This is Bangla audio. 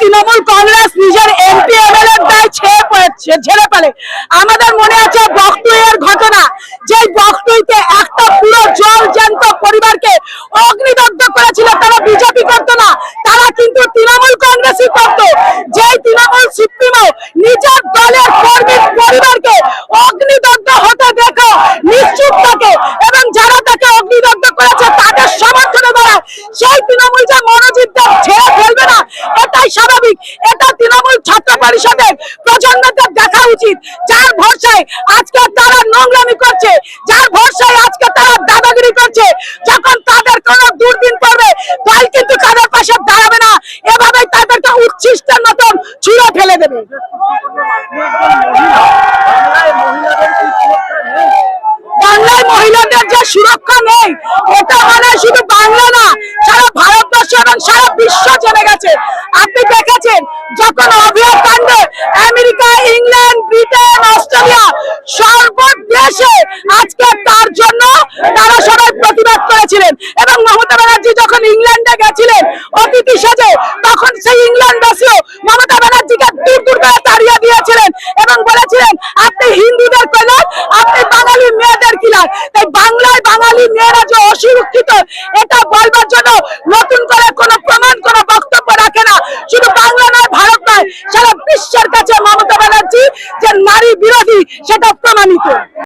তৃণমূল কংগ্রেস নিজের এমপি এমএলএ দায় ছেড়ে ফেলে। আমাদের মনে আছে বকটুইয়ের ঘটনা, যেই বকটুইতে একটা পুরো জল জ্যান্ত পরিবারকে অগ্নিদগ্ধ করেছিল। তারা বিজেপি করতো না, তারা কিন্তু তৃণমূল কংগ্রেসই করতো। যেই তৃণমূল সুপ্রিমো নিজের দলের কর্মীর পরিবারকে অগ্নিদগ্ধ হতে দেখো নিশ্চুপ থাকে এবং যারা তাকে অগ্নিদগ্ধ করেছে তাদের সমর্থনে দাঁড়ায়, সেই তৃণমূল যে মনোজিৎ দেব ছেড়ে ফেলবে না এটাই স্বাভাবিক। এটা তৃণমূল ছাত্র পরিষদের প্রজন্মদের দেখা উচিত, যার ভরসায় আজকে তারা নোংরামি করছে, যার ভরসায় আজকে তারা দাদাগিরি করছে। যখন তাদের কোনো দুর্দিন পড়বে দল কিন্তু তাদের পাশে দাঁড়াবে না, এভাবেই তাদেরকে উচ্ছিষ্টের মতন ছুঁড়ে ফেলে দেবে। বাংলায় মহিলাদের যে সুরক্ষা নেই এটা মানে শুধু বাংলা না, সারা ভারতবর্ষ এবং সারা বিশ্ব জেনে গেছে। আপনি দেখেছেন যখন অভিয়া কাণ্ডে আমেরিকা, ইংল্যান্ড, ব্রিটেন, অস্ট্রেলিয়া সর্বদেশে আজকে তার জন্য তারা সবাই প্রতিবাদ করেছিলেন এবং মমতা ব্যানার্জি যখন ইংল্যান্ডে গেছিলেন অতিথি সেজে,